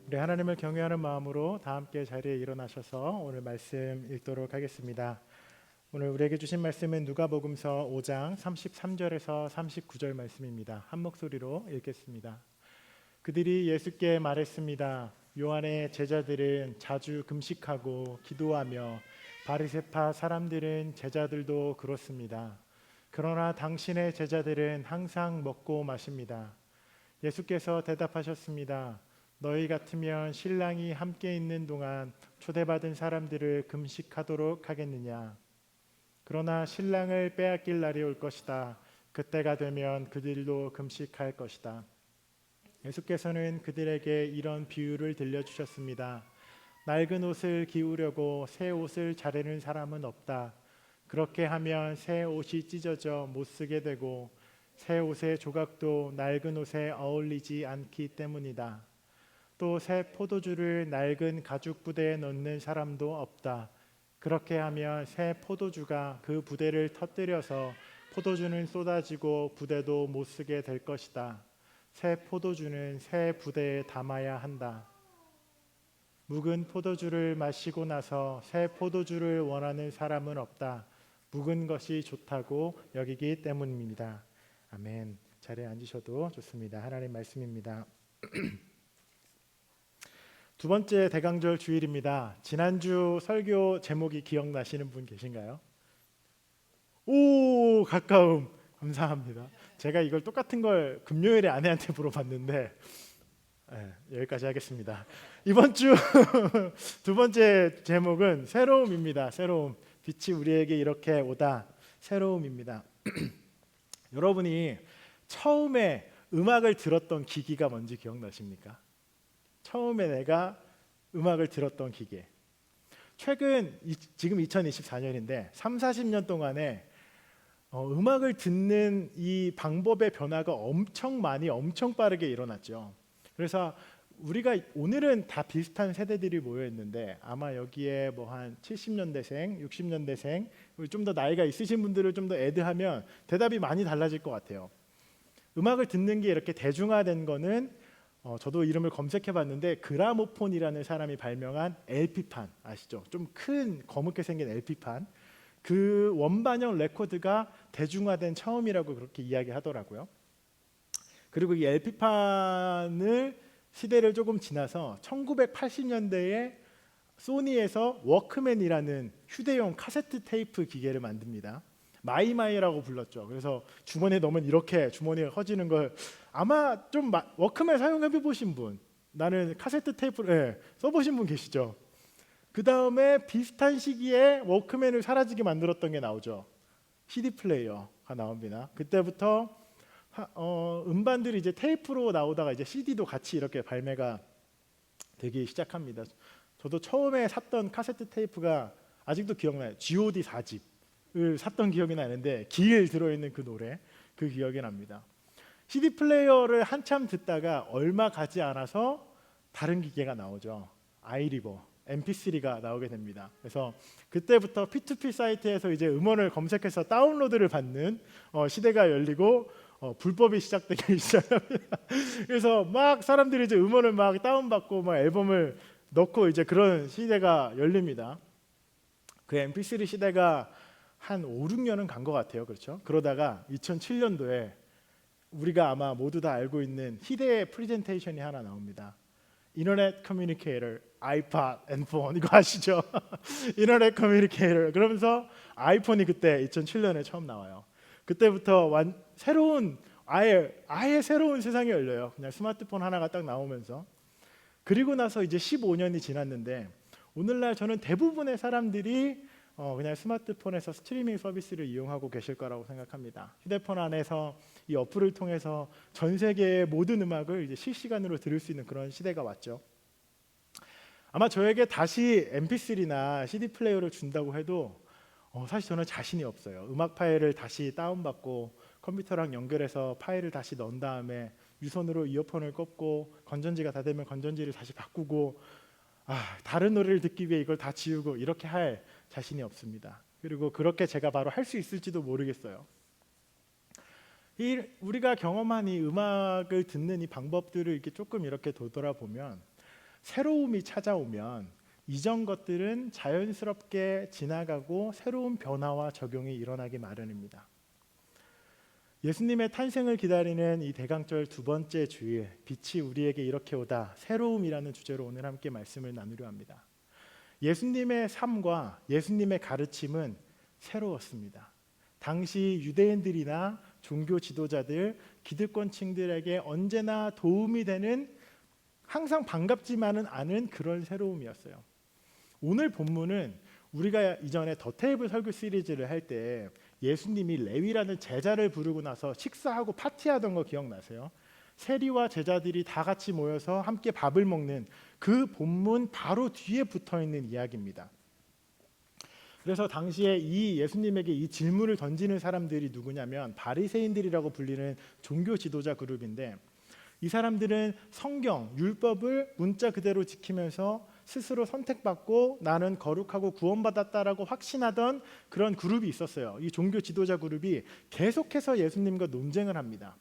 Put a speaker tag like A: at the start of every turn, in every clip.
A: 우리 하나님을 경외하는 마음으로 다 함께 자리에 일어나셔서 오늘 말씀 읽도록 하겠습니다. 오늘 우리에게 주신 말씀은 누가복음서 5장 33절에서 39절 말씀입니다. 한 목소리로 읽겠습니다. 그들이 예수께 말했습니다. 요한의 제자들은 자주 금식하고 기도하며 바리새파 사람들은 제자들도 그렇습니다. 그러나 당신의 제자들은 항상 먹고 마십니다. 예수께서 대답하셨습니다. 너희 같으면 신랑이 함께 있는 동안 초대받은 사람들을 금식하도록 하겠느냐? 그러나 신랑을 빼앗길 날이 올 것이다. 그때가 되면 그들도 금식할 것이다. 예수께서는 그들에게 이런 비유를 들려주셨습니다. 낡은 옷을 기우려고 새 옷을 자르는 사람은 없다. 그렇게 하면 새 옷이 찢어져 못 쓰게 되고 새 옷의 조각도 낡은 옷에 어울리지 않기 때문이다. 또 새 포도주를 낡은 가죽 부대에 넣는 사람도 없다. 그렇게 하면 새 포도주가 그 부대를 터뜨려서 포도주는 쏟아지고 부대도 못 쓰게 될 것이다. 새 포도주는 새 부대에 담아야 한다. 묵은 포도주를 마시고 나서 새 포도주를 원하는 사람은 없다. 묵은 것이 좋다고 여기기 때문입니다. 아멘. 자리에 앉으셔도 좋습니다. 하나님 말씀입니다. 두 번째 대강절 주일입니다. 지난주 설교 제목이 기억나시는 분 계신가요? 오, 가까움. 감사합니다. 제가 이걸 똑같은 걸 금요일에 아내한테 물어봤는데 여기까지 하겠습니다. 이번 주 두 번째 제목은 새로움입니다. 새로움. 빛이 우리에게 이렇게 오다. 새로움입니다. 여러분이 처음에 음악을 들었던 기기가 뭔지 기억나십니까? 처음에 내가 음악을 들었던 기계. 최근 지금 2024년인데 3, 40년 동안에 음악을 듣는 이 방법의 변화가 엄청 빠르게 일어났죠. 그래서 우리가 오늘은 다 비슷한 세대들이 모여 있는데 아마 여기에 뭐 한 70년대생, 60년대생, 좀 더 나이가 있으신 분들을 좀 더 애드하면 대답이 많이 달라질 것 같아요. 음악을 듣는 게 이렇게 대중화된 거는 저도 이름을 검색해봤는데 그라모폰이라는 사람이 발명한 LP판 아시죠? 좀 큰 거뭇게 생긴 LP판, 그 원반형 레코드가 대중화된 처음이라고 그렇게 이야기하더라고요. 그리고 이 LP판을 시대를 조금 지나서 1980년대에 소니에서 워크맨이라는 휴대용 카세트 테이프 기계를 만듭니다. 마이마이라고 불렀죠. 그래서 주머니에 넣으면 이렇게 주머니가 커지는 걸 아마 좀 워크맨 사용해 보신 분, 나는 카세트 테이프를 써보신 분 계시죠? 그 다음에 비슷한 시기에 워크맨을 사라지게 만들었던 게 나오죠. CD 플레이어가 나옵니다. 그때부터 음반들이 이제 테이프로 나오다가 이제 CD도 같이 이렇게 발매가 되기 시작합니다. 저도 처음에 샀던 카세트 테이프가 아직도 기억나요. G.O.D 4집을 샀던 기억이 나는데 길 들어있는 그 노래, 그 기억이 납니다. CD 플레이어를 한참 듣다가 얼마 가지 않아서 다른 기계가 나오죠. 아이리버, MP3가 나오게 됩니다. 그래서 그때부터 P2P 사이트에서 이제 음원을 검색해서 다운로드를 받는 시대가 열리고 불법이 시작되기 시작합니다. 그래서 막 사람들이 이제 음원을 막 다운받고 막 앨범을 넣고 이제 그런 시대가 열립니다. 그 MP3 시대가 한 5, 6년은 간 것 같아요. 그렇죠? 그러다가 2007년도에 우리가 아마 모두 다 알고 있는 희대의 프레젠테이션이 하나 나옵니다. 인터넷 커뮤니케이터, 아이팟, 앤폰 이거 아시죠? 인터넷 커뮤니케이터. 그러면서 아이폰이 그때 2007년에 처음 나와요. 그때부터 새로운 아예 새로운 세상이 열려요. 그냥 스마트폰 하나가 딱 나오면서. 그리고 나서 이제 15년이 지났는데 오늘날 저는 대부분의 사람들이 그냥 스마트폰에서 스트리밍 서비스를 이용하고 계실 거라고 생각합니다. 휴대폰 안에서 이 어플을 통해서 전 세계의 모든 음악을 이제 실시간으로 들을 수 있는 그런 시대가 왔죠. 아마 저에게 다시 MP3나 CD 플레이어를 준다고 해도 사실 저는 자신이 없어요. 음악 파일을 다시 다운받고 컴퓨터랑 연결해서 파일을 다시 넣은 다음에 유선으로 이어폰을 꽂고 건전지가 다 되면 건전지를 다시 바꾸고 다른 노래를 듣기 위해 이걸 다 지우고 이렇게 할 자신이 없습니다. 그리고 그렇게 제가 바로 할 수 있을지도 모르겠어요. 우리가 경험한 이 음악을 듣는 이 방법들을 이렇게 조금 이렇게 돌아보면 새로움이 찾아오면 이전 것들은 자연스럽게 지나가고 새로운 변화와 적용이 일어나기 마련입니다. 예수님의 탄생을 기다리는 이 대강절 두 번째 주일, 빛이 우리에게 이렇게 오다, 새로움이라는 주제로 오늘 함께 말씀을 나누려 합니다. 예수님의 삶과 예수님의 가르침은 새로웠습니다. 당시 유대인들이나 종교 지도자들, 기득권층들에게 언제나 도움이 되는, 항상 반갑지만은 않은 그런 새로움이었어요. 오늘 본문은 우리가 이전에 더 테이블 설교 시리즈를 할 때 예수님이 레위라는 제자를 부르고 나서 식사하고 파티하던 거 기억나세요? 세리와 제자들이 다 같이 모여서 함께 밥을 먹는 그 본문 바로 뒤에 붙어있는 이야기입니다. 그래서 당시에 이 예수님에게 이 질문을 던지는 사람들이 누구냐면 바리새인들이라고 불리는 종교 지도자 그룹인데, 이 사람들은 성경, 율법을 문자 그대로 지키면서 스스로 선택받고 나는 거룩하고 구원받았다라고 확신하던 그런 그룹이 있었어요. 이 종교 지도자 그룹이 계속해서 예수님과 논쟁을 합니다.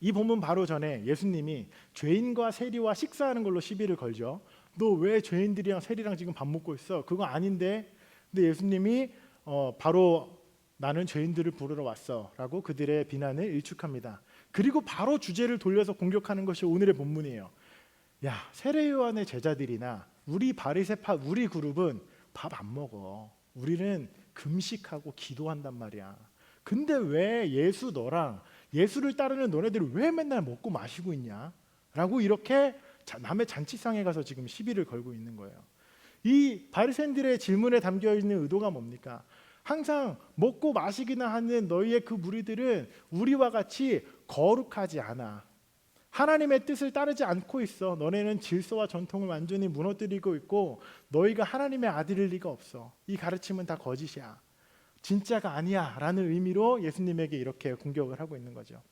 A: 이 본문 바로 전에 예수님이 죄인과 세리와 식사하는 걸로 시비를 걸죠. 너 왜 죄인들이랑 세리랑 지금 밥 먹고 있어? 그거 아닌데. 근데 예수님이 바로 나는 죄인들을 부르러 왔어 라고 그들의 비난을 일축합니다. 그리고 바로 주제를 돌려서 공격하는 것이 오늘의 본문이에요. 야, 세례요한의 제자들이나 우리 바리새파 우리 그룹은 밥 안 먹어. 우리는 금식하고 기도한단 말이야. 근데 왜 너랑 예수를 따르는 너네들이 왜 맨날 먹고 마시고 있냐? 라고 이렇게 남의 잔치상에 가서 지금 시비를 걸고 있는 거예요. 이 바리새인들의 질문에 담겨 있는 의도가 뭡니까? 항상 먹고 마시기나 하는 너희의 그 무리들은 우리와 같이 거룩하지 않아. 하나님의 뜻을 따르지 않고 있어. 너네는 질서와 전통을 완전히 무너뜨리고 있고 너희가 하나님의 아들일 리가 없어. 이 가르침은 다 거짓이야. 진짜가 아니야 라는 의미로 예수님에게 이렇게 공격을 하고 있는 거죠.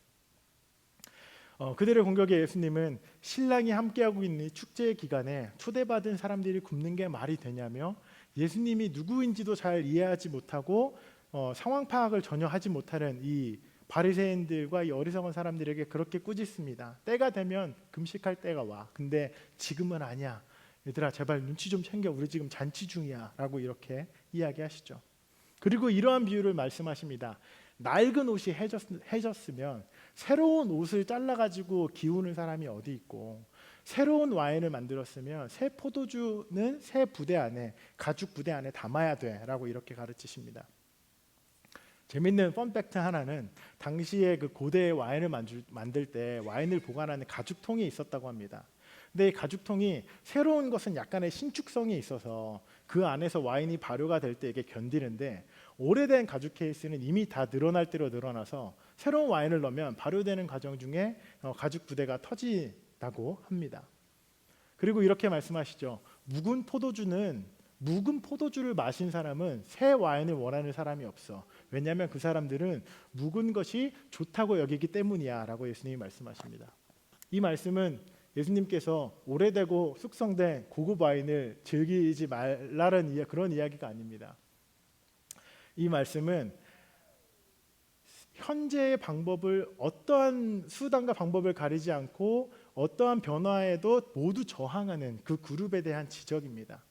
A: 그들의 공격에 예수님은 신랑이 함께하고 있는 이 축제 기간에 초대받은 사람들이 굶는 게 말이 되냐며 예수님이 누구인지도 잘 이해하지 못하고 상황 파악을 전혀 하지 못하는 이 바리새인들과 이 어리석은 사람들에게 그렇게 꾸짖습니다. 때가 되면 금식할 때가 와. 근데 지금은 아니야. 얘들아 제발 눈치 좀 챙겨. 우리 지금 잔치 중이야 라고 이렇게 이야기하시죠. 그리고 이러한 비유를 말씀하십니다. 낡은 옷이 해졌으면 새로운 옷을 잘라가지고 기우는 사람이 어디 있고, 새로운 와인을 만들었으면 새 포도주는 새 부대 안에, 가죽 부대 안에 담아야 돼 라고 이렇게 가르치십니다. 재밌는 펀팩트 하나는 당시에 그 고대 와인을 만들 때 와인을 보관하는 가죽통이 있었다고 합니다. 근데 이 가죽통이 새로운 것은 약간의 신축성이 있어서 그 안에서 와인이 발효가 될 때 이게 견디는데, 오래된 가죽 케이스는 이미 다 늘어날 대로 늘어나서 새로운 와인을 넣으면 발효되는 과정 중에 가죽 부대가 터진다고 합니다. 그리고 이렇게 말씀하시죠. 묵은 포도주를 마신 사람은 새 와인을 원하는 사람이 없어. 왜냐하면 그 사람들은 묵은 것이 좋다고 여기기 때문이야 라고 예수님이 말씀하십니다. 이 말씀은 예수님께서 오래되고 숙성된 고급 와인을 즐기지 말라는 그런 이야기가 아닙니다. 이 말씀은 현재의 방법을, 어떠한 수단과 방법을 가리지 않고 어떠한 변화에도 모두 저항하는 그 그룹에 대한 지적입니다.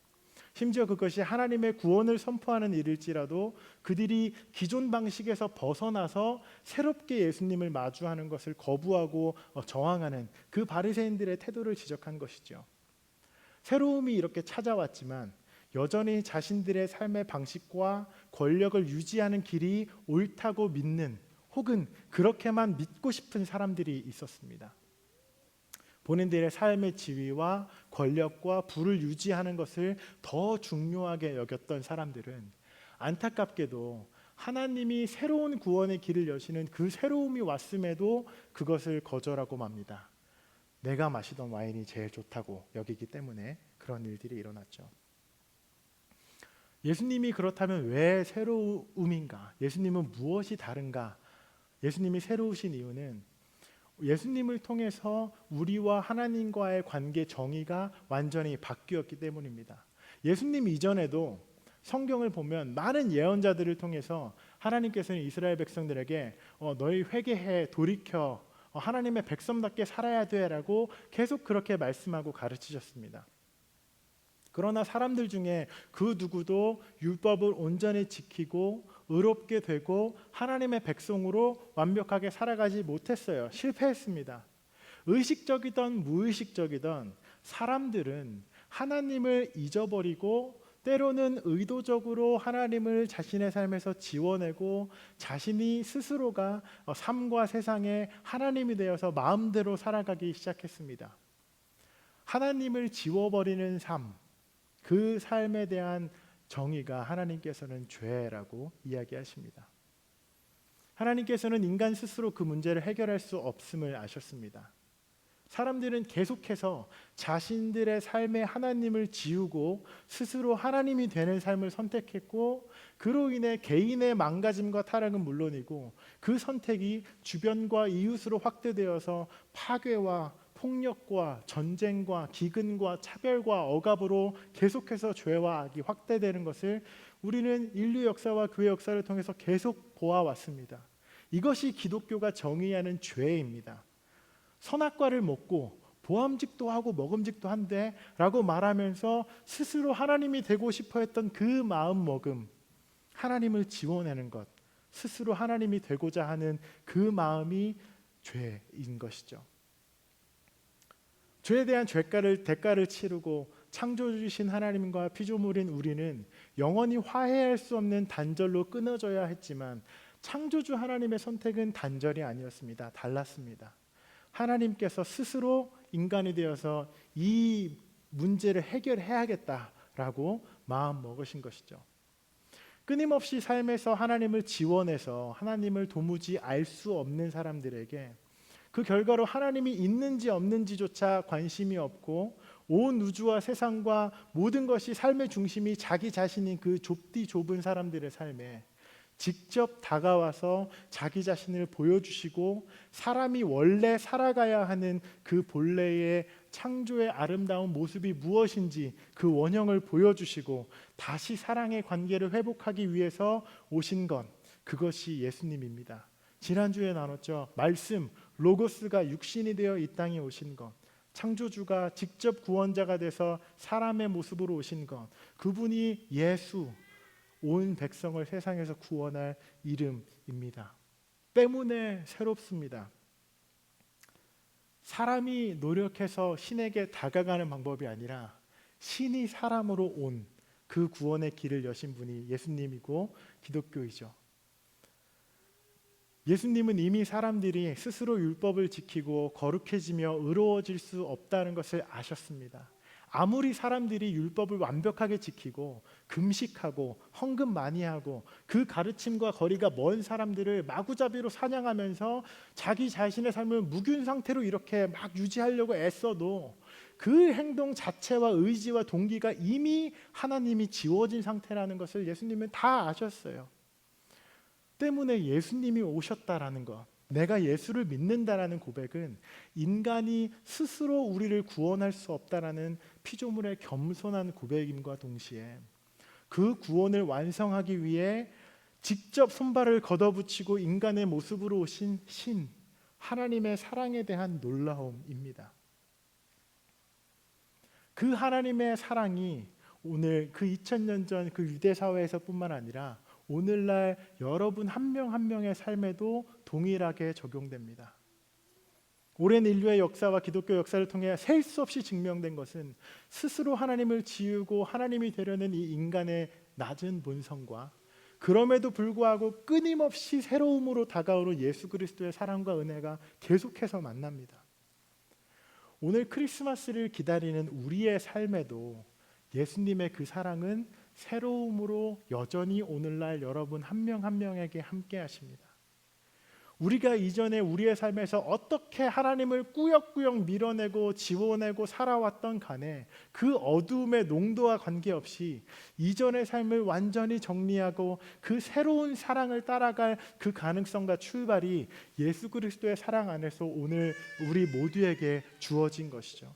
A: 심지어 그것이 하나님의 구원을 선포하는 일일지라도 그들이 기존 방식에서 벗어나서 새롭게 예수님을 마주하는 것을 거부하고 저항하는 그 바리새인들의 태도를 지적한 것이죠. 새로움이 이렇게 찾아왔지만 여전히 자신들의 삶의 방식과 권력을 유지하는 길이 옳다고 믿는, 혹은 그렇게만 믿고 싶은 사람들이 있었습니다. 본인들의 삶의 지위와 권력과 부를 유지하는 것을 더 중요하게 여겼던 사람들은 안타깝게도 하나님이 새로운 구원의 길을 여시는 그 새로움이 왔음에도 그것을 거절하고 맙니다. 내가 마시던 와인이 제일 좋다고 여기기 때문에 그런 일들이 일어났죠. 예수님이 그렇다면 왜 새로움인가? 예수님은 무엇이 다른가? 예수님이 새로우신 이유는 예수님을 통해서 우리와 하나님과의 관계 정의가 완전히 바뀌었기 때문입니다. 예수님 이전에도 성경을 보면 많은 예언자들을 통해서 하나님께서는 이스라엘 백성들에게 너희 회개해 돌이켜 하나님의 백성답게 살아야 돼라고 계속 그렇게 말씀하고 가르치셨습니다. 그러나 사람들 중에 그 누구도 율법을 온전히 지키고 의롭게 되고 하나님의 백성으로 완벽하게 살아가지 못했어요. 실패했습니다. 의식적이든 무의식적이든 사람들은 하나님을 잊어버리고 때로는 의도적으로 하나님을 자신의 삶에서 지워내고 자신이 스스로가 삶과 세상에 하나님이 되어서 마음대로 살아가기 시작했습니다. 하나님을 지워버리는 삶, 그 삶에 대한 정의가 하나님께서는 죄라고 이야기하십니다. 하나님께서는 인간 스스로 그 문제를 해결할 수 없음을 아셨습니다. 사람들은 계속해서 자신들의 삶에 하나님을 지우고 스스로 하나님이 되는 삶을 선택했고, 그로 인해 개인의 망가짐과 타락은 물론이고 그 선택이 주변과 이웃으로 확대되어서 파괴와 폭력과 전쟁과 기근과 차별과 억압으로 계속해서 죄와 악이 확대되는 것을 우리는 인류 역사와 교회 역사를 통해서 계속 보아왔습니다. 이것이 기독교가 정의하는 죄입니다. 선악과를 먹고 보암직도 하고 먹음직도 한데 라고 말하면서 스스로 하나님이 되고 싶어 했던 그 마음먹음, 하나님을 지워내는 것, 스스로 하나님이 되고자 하는 그 마음이 죄인 것이죠. 죄에 대한 대가를 치르고 창조주이신 하나님과 피조물인 우리는 영원히 화해할 수 없는 단절로 끊어져야 했지만 창조주 하나님의 선택은 단절이 아니었습니다. 달랐습니다. 하나님께서 스스로 인간이 되어서 이 문제를 해결해야겠다라고 마음 먹으신 것이죠. 끊임없이 삶에서 하나님을 지원해서 하나님을 도무지 알 수 없는 사람들에게 그 결과로 하나님이 있는지 없는지조차 관심이 없고 온 우주와 세상과 모든 것이 삶의 중심이 자기 자신인 그 좁은 사람들의 삶에 직접 다가와서 자기 자신을 보여주시고 사람이 원래 살아가야 하는 그 본래의 창조의 아름다운 모습이 무엇인지 그 원형을 보여주시고 다시 사랑의 관계를 회복하기 위해서 오신 것, 그것이 예수님입니다. 지난주에 나눴죠. 말씀, 로고스가 육신이 되어 이 땅에 오신 것, 창조주가 직접 구원자가 돼서 사람의 모습으로 오신 것, 그분이 예수, 온 백성을 세상에서 구원할 이름입니다. 때문에 새롭습니다. 사람이 노력해서 신에게 다가가는 방법이 아니라 신이 사람으로 온 그 구원의 길을 여신 분이 예수님이고 기독교이죠. 예수님은 이미 사람들이 스스로 율법을 지키고 거룩해지며 의로워질 수 없다는 것을 아셨습니다. 아무리 사람들이 율법을 완벽하게 지키고 금식하고 헌금 많이 하고 그 가르침과 거리가 먼 사람들을 마구잡이로 사냥하면서 자기 자신의 삶을 무균 상태로 이렇게 막 유지하려고 애써도 그 행동 자체와 의지와 동기가 이미 하나님이 지워진 상태라는 것을 예수님은 다 아셨어요. 때문에 예수님이 오셨다라는 것, 내가 예수를 믿는다라는 고백은 인간이 스스로 우리를 구원할 수 없다라는 피조물의 겸손한 고백임과 동시에 그 구원을 완성하기 위해 직접 손발을 걷어붙이고 인간의 모습으로 오신 신, 하나님의 사랑에 대한 놀라움입니다. 그 하나님의 사랑이 오늘 그 2000년 전 그 유대 사회에서뿐만 아니라 오늘날 여러분 한 명 한 명의 삶에도 동일하게 적용됩니다. 오랜 인류의 역사와 기독교 역사를 통해 셀 수 없이 증명된 것은 스스로 하나님을 지우고 하나님이 되려는 이 인간의 낮은 본성과 그럼에도 불구하고 끊임없이 새로움으로 다가오는 예수 그리스도의 사랑과 은혜가 계속해서 만납니다. 오늘 크리스마스를 기다리는 우리의 삶에도 예수님의 그 사랑은 새로움으로 여전히 오늘날 여러분 한 명 한 명에게 함께 하십니다. 우리가 이전에 우리의 삶에서 어떻게 하나님을 꾸역꾸역 밀어내고 지워내고 살아왔던 간에 그 어두움의 농도와 관계없이 이전의 삶을 완전히 정리하고 그 새로운 사랑을 따라갈 그 가능성과 출발이 예수 그리스도의 사랑 안에서 오늘 우리 모두에게 주어진 것이죠.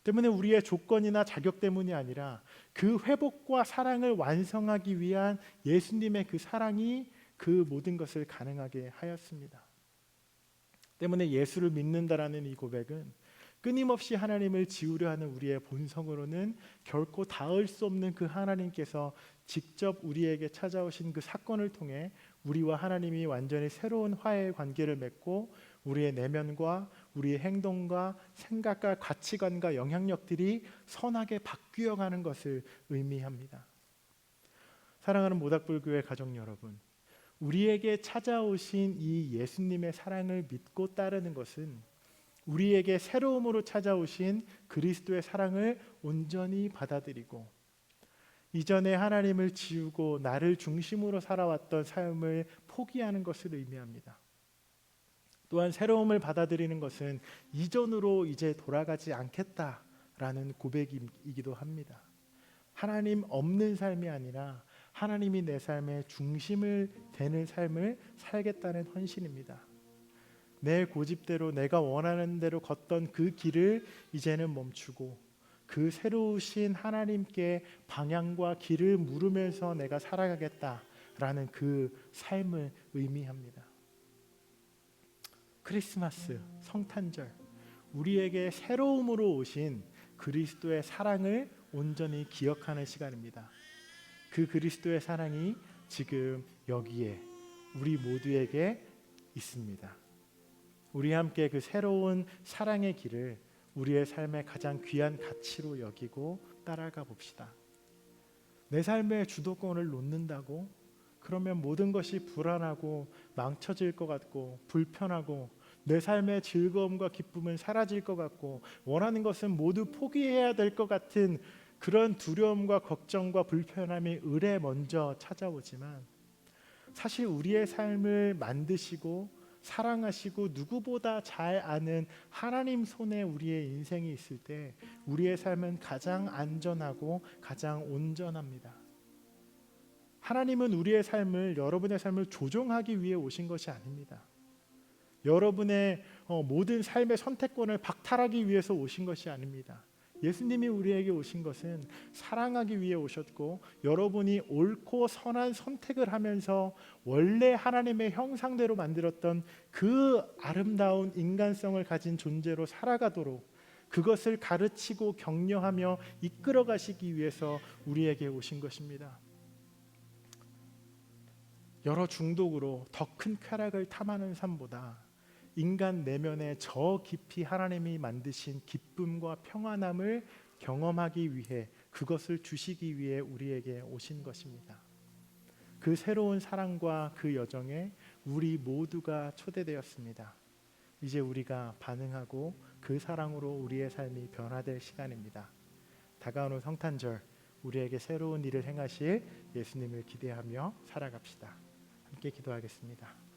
A: 때문에 우리의 조건이나 자격 때문이 아니라 그 회복과 사랑을 완성하기 위한 예수님의 그 사랑이 그 모든 것을 가능하게 하였습니다. 때문에 예수를 믿는다라는 이 고백은 끊임없이 하나님을 지우려 하는 우리의 본성으로는 결코 닿을 수 없는 그 하나님께서 직접 우리에게 찾아오신 그 사건을 통해 우리와 하나님이 완전히 새로운 화해의 관계를 맺고 우리의 내면과 우리의 행동과 생각과 가치관과 영향력들이 선하게 바뀌어가는 것을 의미합니다. 사랑하는 모닥불교회 가족 여러분, 우리에게 찾아오신 이 예수님의 사랑을 믿고 따르는 것은 우리에게 새로움으로 찾아오신 그리스도의 사랑을 온전히 받아들이고 이전에 하나님을 지우고 나를 중심으로 살아왔던 삶을 포기하는 것을 의미합니다. 또한 새로움을 받아들이는 것은 이전으로 이제 돌아가지 않겠다라는 고백이기도 합니다. 하나님 없는 삶이 아니라 하나님이 내 삶의 중심을 되는 삶을 살겠다는 헌신입니다. 내 고집대로 내가 원하는 대로 걷던 그 길을 이제는 멈추고 그 새로우신 하나님께 방향과 길을 물으면서 내가 살아가겠다라는 그 삶을 의미합니다. 크리스마스, 성탄절, 우리에게 새로움으로 오신 그리스도의 사랑을 온전히 기억하는 시간입니다. 그 그리스도의 사랑이 지금 여기에 우리 모두에게 있습니다. 우리 함께 그 새로운 사랑의 길을 우리의 삶의 가장 귀한 가치로 여기고 따라가 봅시다. 내 삶의 주도권을 놓는다고? 그러면 모든 것이 불안하고 망쳐질 것 같고 불편하고 내 삶의 즐거움과 기쁨은 사라질 것 같고 원하는 것은 모두 포기해야 될 것 같은 그런 두려움과 걱정과 불편함이 을에 먼저 찾아오지만 사실 우리의 삶을 만드시고 사랑하시고 누구보다 잘 아는 하나님 손에 우리의 인생이 있을 때 우리의 삶은 가장 안전하고 가장 온전합니다. 하나님은 우리의 삶을, 여러분의 삶을 조종하기 위해 오신 것이 아닙니다. 여러분의 모든 삶의 선택권을 박탈하기 위해서 오신 것이 아닙니다. 예수님이 우리에게 오신 것은 사랑하기 위해 오셨고 여러분이 옳고 선한 선택을 하면서 원래 하나님의 형상대로 만들었던 그 아름다운 인간성을 가진 존재로 살아가도록 그것을 가르치고 격려하며 이끌어 가시기 위해서 우리에게 오신 것입니다. 여러 중독으로 더 큰 쾌락을 탐하는 삶보다 인간 내면에 저 깊이 하나님이 만드신 기쁨과 평안함을 경험하기 위해 그것을 주시기 위해 우리에게 오신 것입니다. 그 새로운 사랑과 그 여정에 우리 모두가 초대되었습니다. 이제 우리가 반응하고 그 사랑으로 우리의 삶이 변화될 시간입니다. 다가오는 성탄절 우리에게 새로운 일을 행하실 예수님을 기대하며 살아갑시다. 함께 기도하겠습니다.